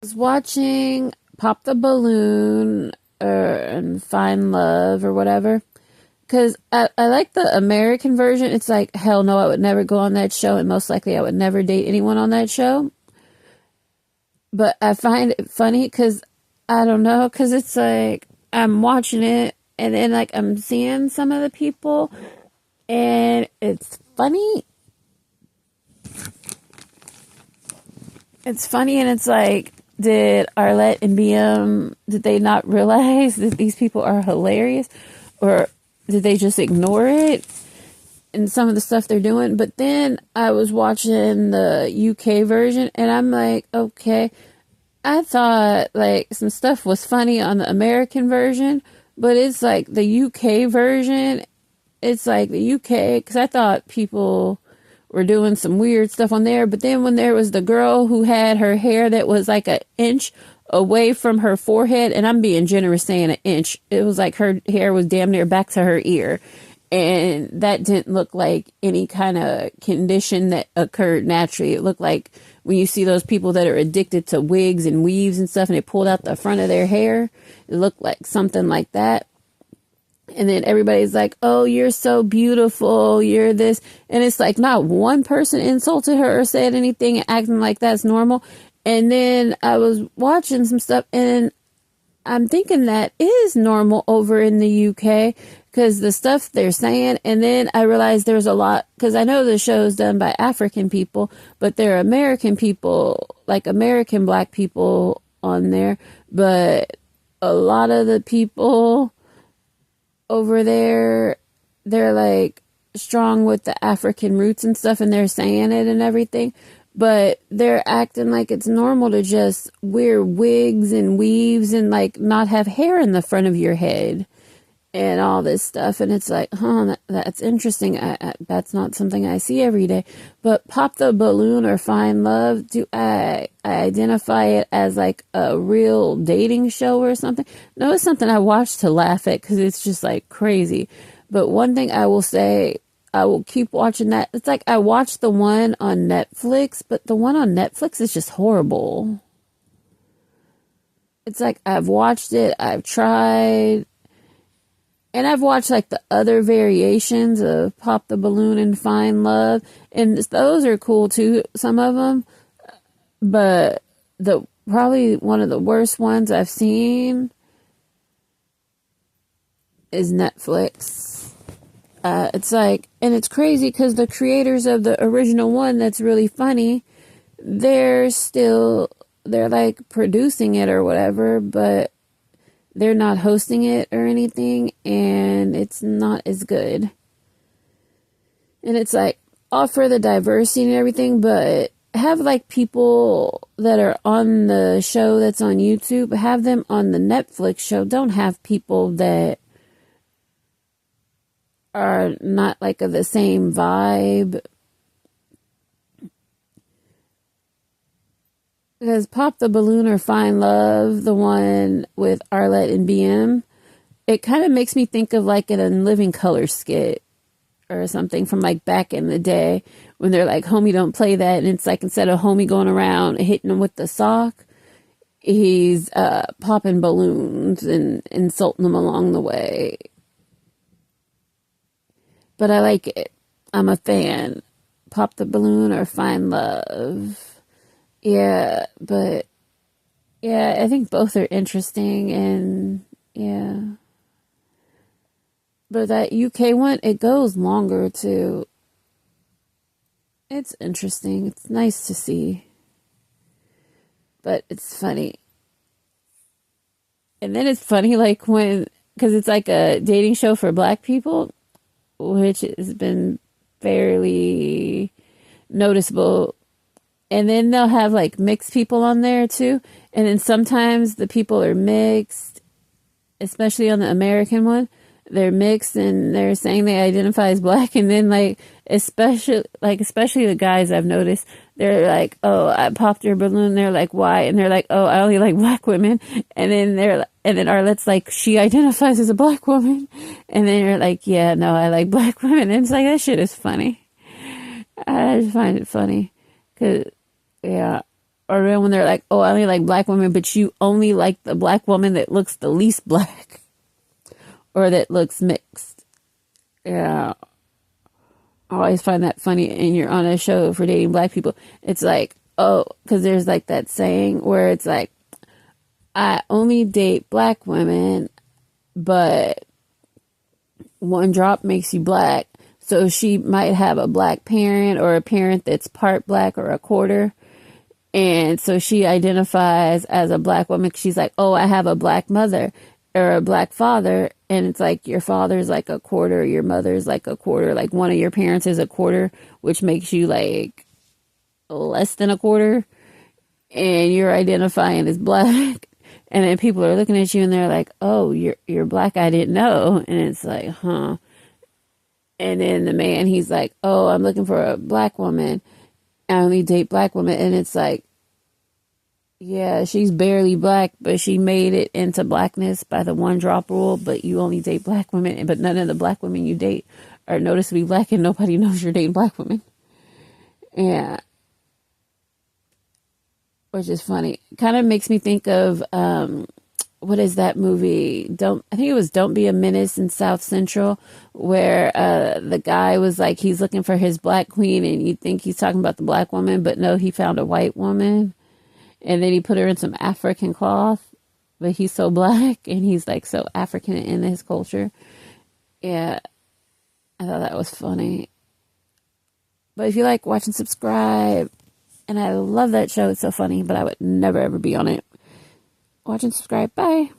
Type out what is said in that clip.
Was watching Pop the Balloon and Find Love or whatever. Because I like the American version. It's like, hell no, I would never go on that show. And most likely I would never date anyone on that show. But I find it funny because I don't know. Because it's like I'm watching it and then like I'm seeing some of the people. And it's funny. It's funny and it's like, did Arlette and BM, did they not realize that these people are hilarious? Or did they just ignore it and some of the stuff they're doing? But then I was watching the UK version and I'm like, okay, I thought like some stuff was funny on the American version, but it's like the UK version, it's like the UK, because I thought people were doing some weird stuff on there. But then when there was the girl who had her hair that was like an inch away from her forehead, and I'm being generous saying an inch, it was like her hair was damn near back to her ear. And that didn't look like any kind of condition that occurred naturally. It looked like when you see those people that are addicted to wigs and weaves and stuff and they pulled out the front of their hair, it looked like something like that. And then everybody's like, oh, you're so beautiful, you're this. And it's like not one person insulted her or said anything acting like that's normal. And then I was watching some stuff and I'm thinking that is normal over in the UK because the stuff they're saying. And then I realized there's a lot, because I know the show is done by African people, but there are American people, like American black people on there. But a lot of the people over there, they're like strong with the African roots and stuff, and they're saying it and everything, but they're acting like it's normal to just wear wigs and weaves and like not have hair in the front of your head and all this stuff. And it's like, that's interesting. That's not something I see every day. But Pop the Balloon or Find Love, do I identify it as like a real dating show or something? No, it's something I watch to laugh at because it's just like crazy. But one thing I will say, I will keep watching that. It's like I watched the one on Netflix, but the one on Netflix is just horrible. It's like I've watched it, I've tried, and I've watched like the other variations of Pop the Balloon and Find Love, and those are cool too, some of them. But the probably one of the worst ones I've seen is Netflix. It's like, and it's crazy because the creators of the original one that's really funny, they're like producing it or whatever, but they're not hosting it or anything, and it's not as good. And it's like, offer the diversity and everything, but have like people that are on the show that's on YouTube, have them on the Netflix show. Don't have people that are not like of the same vibe. Because Pop the Balloon or Find Love, the one with Arlette and BM, it kind of makes me think of like an In Living Color skit or something from like back in the day when they're like, homie, don't play that. And it's like, instead of homie going around hitting him with the sock, he's popping balloons and insulting them along the way. But I like it. I'm a fan. Pop the Balloon or Find Love. Yeah, but yeah, I think both are interesting, and yeah. But that UK one, it goes longer too. It's interesting. It's nice to see. But it's funny. And then it's funny, like when, because it's like a dating show for black people, which has been fairly noticeable. And then they'll have like mixed people on there too. And then sometimes the people are mixed, especially on the American one. They're mixed and they're saying they identify as black. And then especially the guys I've noticed, they're like, oh, I popped your balloon. They're like, why? And they're like, oh, I only like black women. And then Arlette's like, she identifies as a black woman. And then you're like, yeah, no, I like black women. And it's like, that shit is funny. I just find it funny. 'Cause, yeah. Or then when they're like, oh, I only like black women, but you only like the black woman that looks the least black or that looks mixed. Yeah. I always find that funny. And you're on a show for dating black people. It's like, oh, because there's like that saying where it's like, I only date black women, but one drop makes you black. So she might have a black parent or a parent that's part black or a quarter. And so she identifies as a black woman. She's like, oh, I have a black mother or a black father. And it's like your father's like a quarter, your mother's like a quarter. Like one of your parents is a quarter, which makes you like less than a quarter. And you're identifying as black. And then people are looking at you and they're like, oh, you're black. I didn't know. And it's like, huh. And then the man, he's like, oh, I'm looking for a black woman. I only date black women. And it's like, yeah, she's barely black, but she made it into blackness by the one drop rule. But you only date black women. But none of the black women you date are noticeably black, and nobody knows you're dating black women. Yeah. Which is funny. Kind of makes me think of, what is that movie? I think it was Don't Be a Menace in South Central, where the guy was like, he's looking for his black queen, and you think he's talking about the black woman, but no, he found a white woman, and then he put her in some African cloth, but he's so black, and he's like so African in his culture. Yeah, I thought that was funny. But if you like, watch and subscribe. And I love that show. It's so funny, but I would never ever be on it. Watch and subscribe. Bye.